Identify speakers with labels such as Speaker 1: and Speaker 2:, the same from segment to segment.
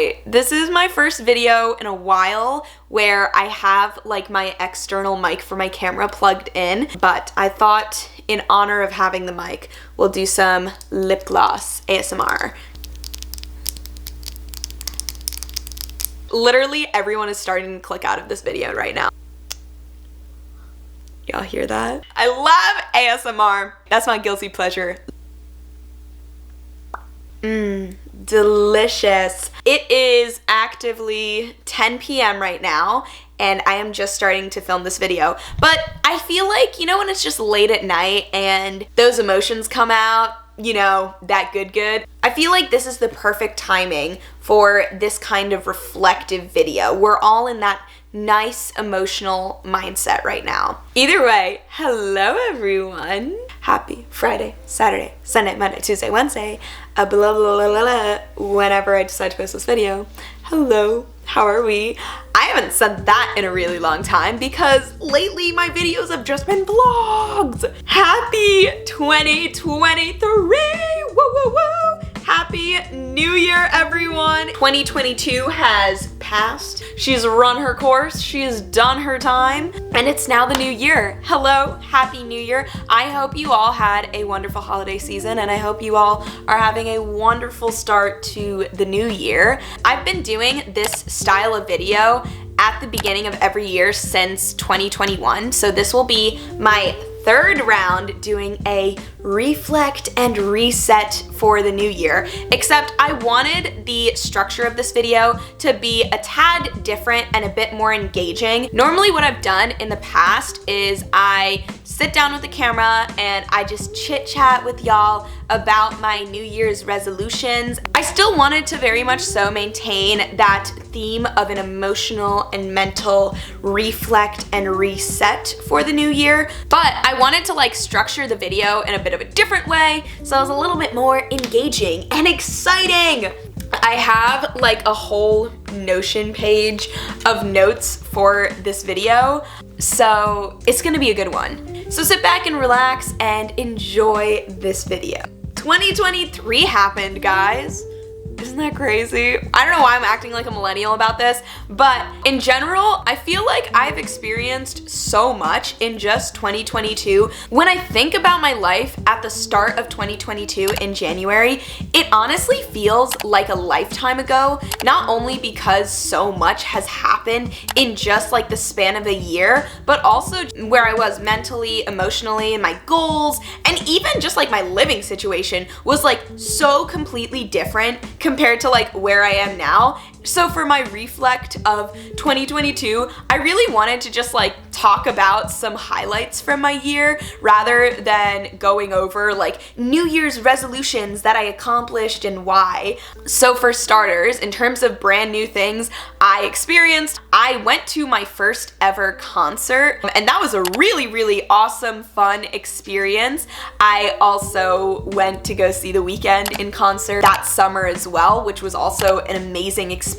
Speaker 1: Alright, this is my first video in a while where I have like my external mic for my camera plugged in, but I thought in honor of having the mic, we'll do some lip gloss ASMR. Literally everyone is starting to click out of this video right now. Y'all hear that? I love ASMR. That's my guilty pleasure. Delicious. It is actively 10 p.m. right now, and I am just starting to film this video. But I feel like, you know, when it's just late at night and those emotions come out, you know, that good. I feel like this is the perfect timing for this kind of reflective video. We're all in that nice emotional mindset right now. Either way, hello everyone. Happy Friday, Saturday, Sunday, Monday, Tuesday, Wednesday, blah, blah, blah, blah, blah, whenever I decide to post this video. Hello, how are we? I haven't said that in a really long time because lately my videos have just been vlogs. Happy 2023, woo, woo, woo. Happy New Year, everyone. 2022 has passed. She's run her course, she's done her time, and it's now the new year. Hello, Happy New Year. I hope you all had a wonderful holiday season, and I hope you all are having a wonderful start to the new year. I've been doing this style of video at the beginning of every year since 2021, so this will be my third round doing a reflect and reset for the new year, except I wanted the structure of this video to be a tad different and a bit more engaging. Normally what I've done in the past is I sit down with the camera and I just chit chat with y'all about my New Year's resolutions. I still wanted to very much so maintain that theme of an emotional and mental reflect and reset for the new year, but I wanted to like structure the video in a bit of a different way so it was a little bit more engaging and exciting. I have like a whole Notion page of notes for this video, so it's gonna be a good one. So sit back and relax and enjoy this video. 2023 happened, guys. Isn't that crazy? I don't know why I'm acting like a millennial about this, but in general, I feel like I've experienced so much in just 2022. When I think about my life at the start of 2022 in January, it honestly feels like a lifetime ago, not only because so much has happened in just like the span of a year, but also where I was mentally, emotionally, my goals, and even just like my living situation was like so completely different compared to like where I am now. So for my reflect of 2022, I really wanted to just like talk about some highlights from my year rather than going over like New Year's resolutions that I accomplished and why. So for starters, in terms of brand new things I experienced, I went to my first ever concert, and that was a really awesome, fun experience. I also went to go see The Weeknd in concert that summer as well, which was also an amazing experience.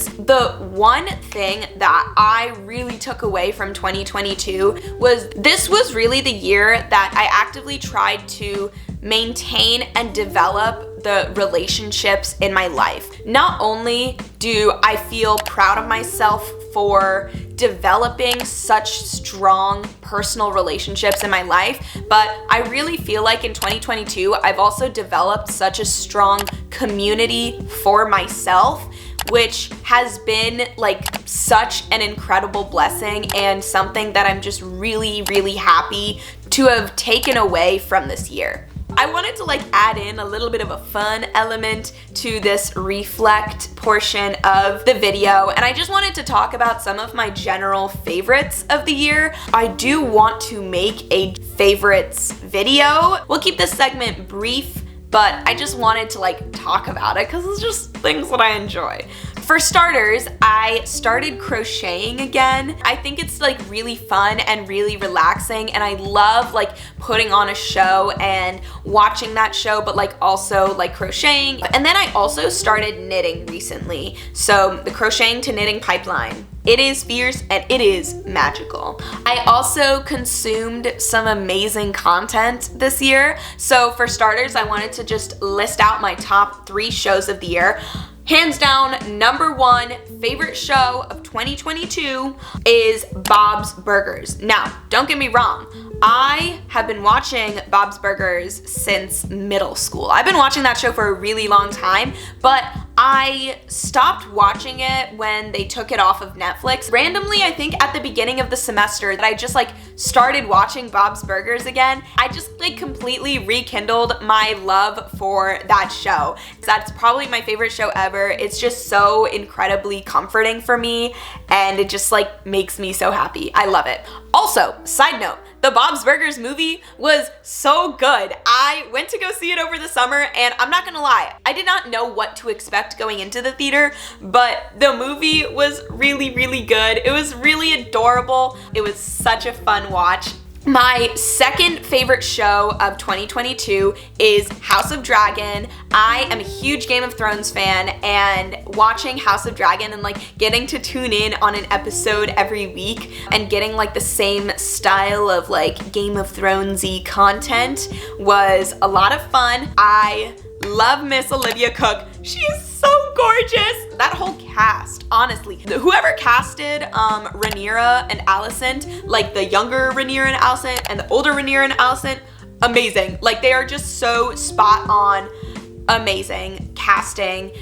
Speaker 1: The one thing that I really took away from 2022 was this was really the year that I actively tried to maintain and develop the relationships in my life. Not only do I feel proud of myself for developing such strong personal relationships in my life, but I really feel like in 2022, I've also developed such a strong community for myself, which has been like such an incredible blessing and something that I'm just really happy to have taken away from this year. I wanted to like add in a little bit of a fun element to this reflect portion of the video, and I just wanted to talk about some of my general favorites of the year. I do want to make a favorites video. We'll keep this segment brief, but I just wanted to like talk about it because it's just things that I enjoy. For starters, I started crocheting again. I think it's like really fun and really relaxing, and I love like putting on a show and watching that show, but like also like crocheting. And then I also started knitting recently. So the crocheting to knitting pipeline. It is fierce and it is magical. I also consumed some amazing content this year. So for starters, I wanted to just list out my top 3 shows of the year. Hands down, number one favorite show of 2022 is Bob's Burgers. Now, don't get me wrong. I have been watching Bob's Burgers since middle school. I've been watching that show for a really long time, but I stopped watching it when they took it off of Netflix. Randomly, I think at the beginning of the semester that I just like started watching Bob's Burgers again. I just like completely rekindled my love for that show. That's probably my favorite show ever. It's just so incredibly comforting for me, and it just like makes me so happy. I love it. Also, side note, the Bob's Burgers movie was so good. I went to go see it over the summer, and I'm not gonna lie, I did not know what to expect going into the theater, but the movie was really, really good. It was really adorable. It was such a fun watch. My second favorite show of 2022 is House of Dragon. I am a huge Game of Thrones fan, and watching House of Dragon and like getting to tune in on an episode every week and getting like the same style of like Game of Thrones-y content was a lot of fun. I love Miss Olivia Cook. She is so gorgeous. That whole cast, honestly. Whoever casted Rhaenyra and Alicent, like the younger Rhaenyra and Alicent and the older Rhaenyra and Alicent, amazing. Like they are just so spot on, amazing casting.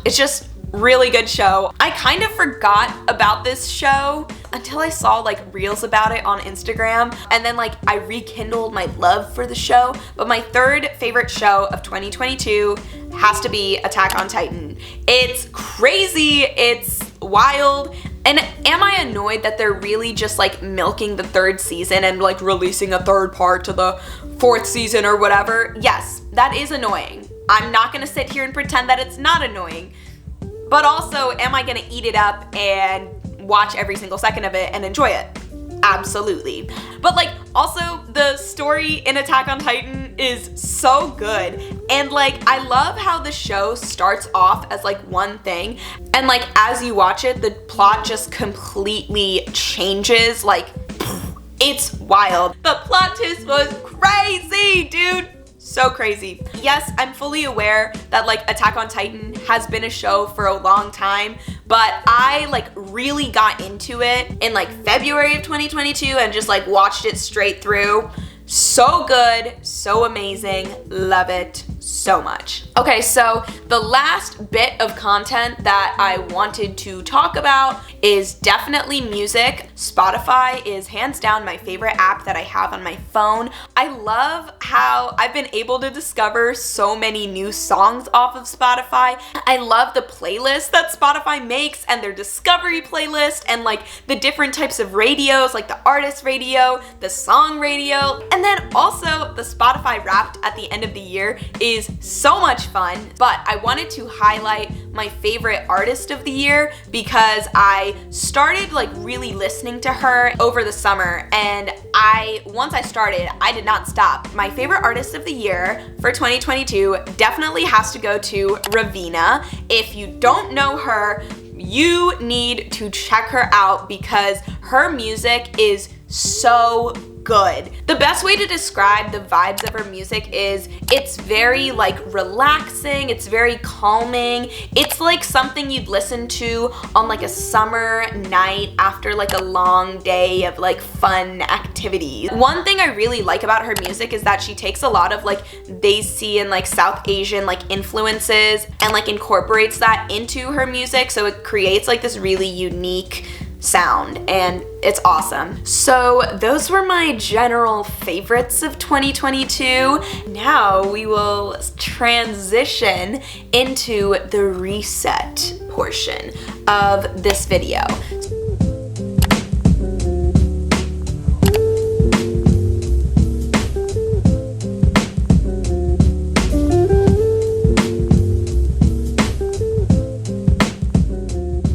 Speaker 1: It's just really good show. I kind of forgot about this show until I saw like reels about it on Instagram, and then like I rekindled my love for the show. But my third favorite show of 2022 has to be Attack on Titan. It's crazy, it's wild, and am I annoyed that they're really just like milking the third season and like releasing a third part to the fourth season or whatever? Yes, that is annoying. I'm not gonna sit here and pretend that it's not annoying. But also, am I gonna eat it up and watch every single second of it and enjoy it? Absolutely. But like, also the story in Attack on Titan is so good. And like, I love how the show starts off as like one thing, and like as you watch it, the plot just completely changes. Like, it's wild. The plot twist was crazy, dude. So crazy. Yes, I'm fully aware that like Attack on Titan has been a show for a long time, but I like really got into it in like February of 2022 and just like watched it straight through. So good, so amazing, love it so much. Okay, so the last bit of content that I wanted to talk about is definitely music. Spotify is hands down my favorite app that I have on my phone. I love how I've been able to discover so many new songs off of Spotify. I love the playlist that Spotify makes and their discovery playlist and like the different types of radios, like the artist radio, the song radio, and then also the Spotify Wrapped at the end of the year is so much fun. But I wanted to highlight my favorite artist of the year because I started like really listening to her over the summer, and once I started, I did not stop. My favorite artist of the year for 2022 definitely has to go to Raveena. If you don't know her, you need to check her out because her music is so good. The best way to describe the vibes of her music is it's very like relaxing, it's very calming. It's like something you'd listen to on like a summer night after like a long day of like fun activities. One thing I really like about her music is that she takes a lot of like Desi and like South Asian like influences and like incorporates that into her music, so it creates like this really unique sound, and it's awesome. So those were my general favorites of 2022. Now we will transition into the reset portion of this video.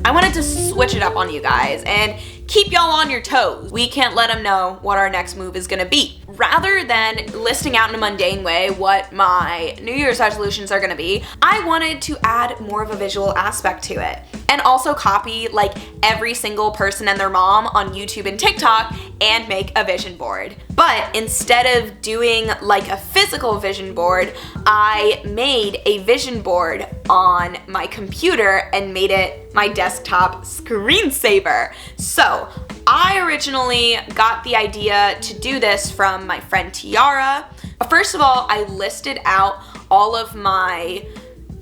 Speaker 1: I wanted to switch it up on you guys and keep y'all on your toes. We can't let them know what our next move is gonna be. rather than listing out in a mundane way what my New Year's resolutions are gonna be, I wanted to add more of a visual aspect to it. And also copy like every single person and their mom on YouTube and TikTok and make a vision board. But instead of doing like a physical vision board, I made a vision board on my computer and made it my desktop screensaver. So I originally got the idea to do this from my friend Tiara. First of all, I listed out all of my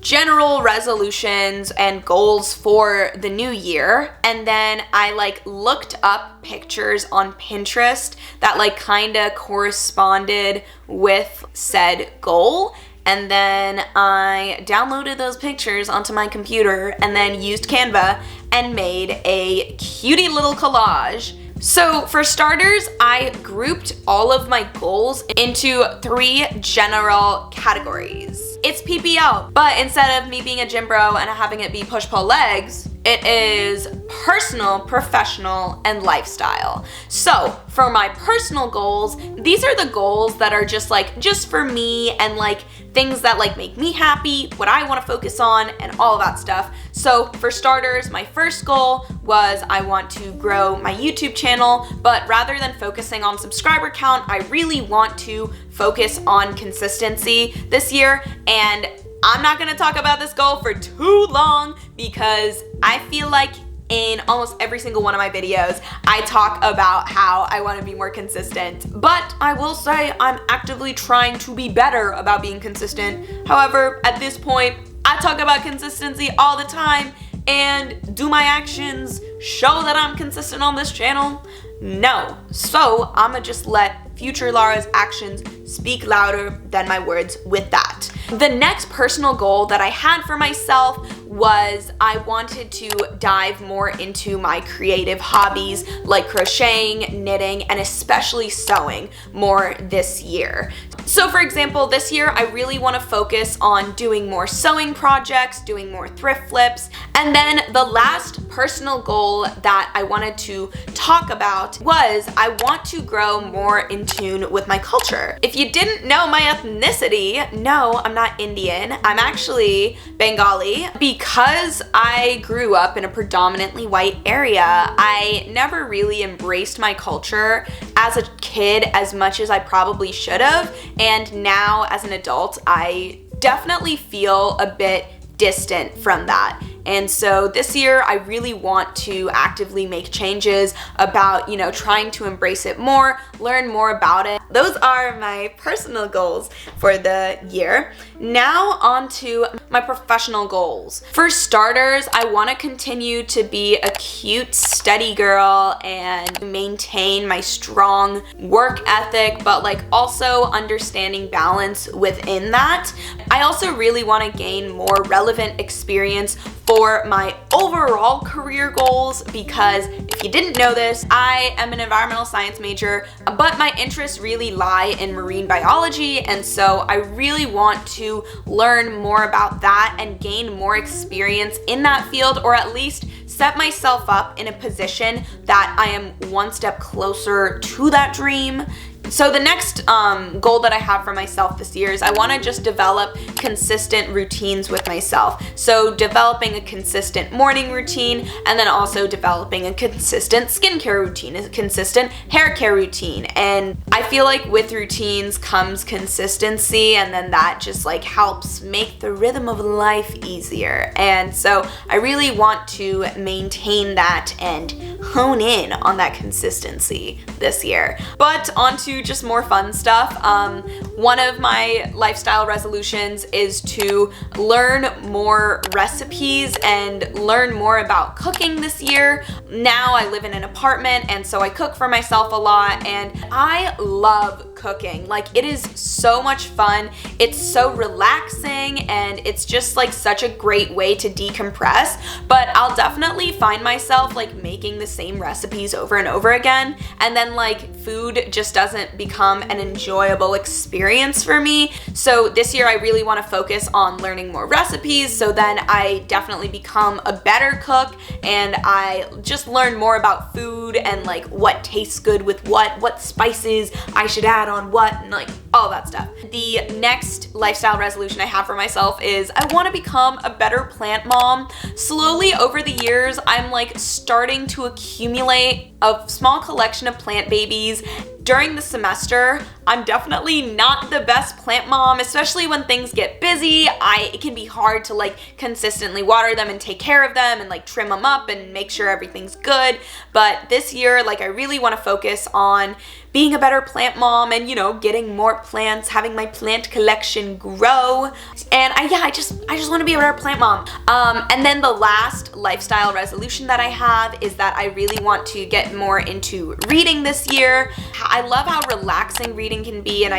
Speaker 1: general resolutions and goals for the new year, and then I like looked up pictures on Pinterest that like kind of corresponded with said goal, and then I downloaded those pictures onto my computer and then used Canva and made a cutie little collage. So for starters, I grouped all of my goals into 3 general categories. It's PPL, but instead of me being a gym bro and having it be push-pull legs, it is personal, professional, and lifestyle. So for my personal goals, these are the goals that are just for me and like things that like make me happy, what I want to focus on, and all of that stuff. So for starters, my first goal was I want to grow my YouTube channel, but rather than focusing on subscriber count, I really want to focus on consistency this year. And I'm not gonna talk about this goal for too long because I feel like in almost every single one of my videos, I talk about how I want to be more consistent. But I will say I'm actively trying to be better about being consistent. However, at this point, I talk about consistency all the time, and do my actions show that I'm consistent on this channel? No. So I'ma just let future Lara's actions speak louder than my words with that. The next personal goal that I had for myself was I wanted to dive more into my creative hobbies like crocheting, knitting, and especially sewing more this year. So for example, this year I really want to focus on doing more sewing projects, doing more thrift flips, and then the last personal goal that I wanted to talk about was I want to grow more in tune with my culture. If you didn't know my ethnicity, no, I'm not Indian. I'm actually Bengali. Because I grew up in a predominantly white area, I never really embraced my culture as a kid as much as I probably should have. And now as an adult, I definitely feel a bit distant from that. And so this year, I really want to actively make changes about, trying to embrace it more, learn more about it. Those are my personal goals for the year. Now on to my professional goals. For starters, I want to continue to be a cute, steady girl and maintain my strong work ethic, but also understanding balance within that. I also really want to gain more relevant experience for my overall career goals, because if you didn't know this, I am an environmental science major, but my interests really lie in marine biology, and so I really want to learn more about that and gain more experience in that field, or at least set myself up in a position that I am one step closer to that dream. So the next goal that I have for myself this year is I want to just develop consistent routines with myself. So developing a consistent morning routine, and then also developing a consistent skincare routine, a consistent hair care routine. And I feel like with routines comes consistency, and then that just helps make the rhythm of life easier. And so I really want to maintain that and hone in on that consistency this year. But on to just more fun stuff. One of my lifestyle resolutions is to learn more recipes and learn more about cooking this year. Now I live in an apartment, and so I cook for myself a lot, and I love cooking. It is so much fun. It's so relaxing, and it's just such a great way to decompress. But I'll definitely find myself making the same recipes over and over again, and then food just doesn't become an enjoyable experience for me. So this year I really want to focus on learning more recipes, so then I definitely become a better cook, and I just learn more about food and what tastes good with what spices I should add on what and like all that stuff. The next lifestyle resolution I have for myself is I want to become a better plant mom. Slowly over the years, I'm like starting to accumulate a small collection of plant babies. During the semester, I'm definitely not the best plant mom, especially when things get busy. It can be hard to like consistently water them and take care of them and like trim them up and make sure everything's good. But this year, like I really want to focus on being a better plant mom and, you know, getting more plants, having my plant collection grow. And I just want to be a better plant mom. And then the last lifestyle resolution that I have is that I really want to get more into reading this year. I love how relaxing reading can be, and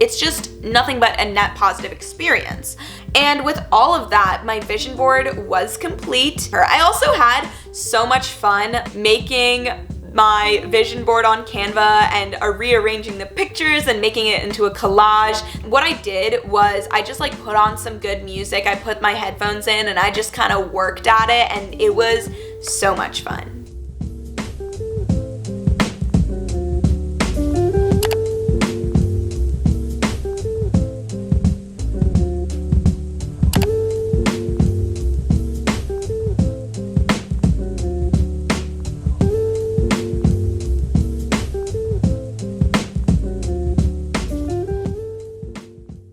Speaker 1: it's just nothing but a net positive experience. And with all of that, my vision board was complete. I also had so much fun making my vision board on Canva and rearranging the pictures and making it into a collage. What I did was I just like put on some good music. I put my headphones in and I just kind of worked at it, and it was so much fun.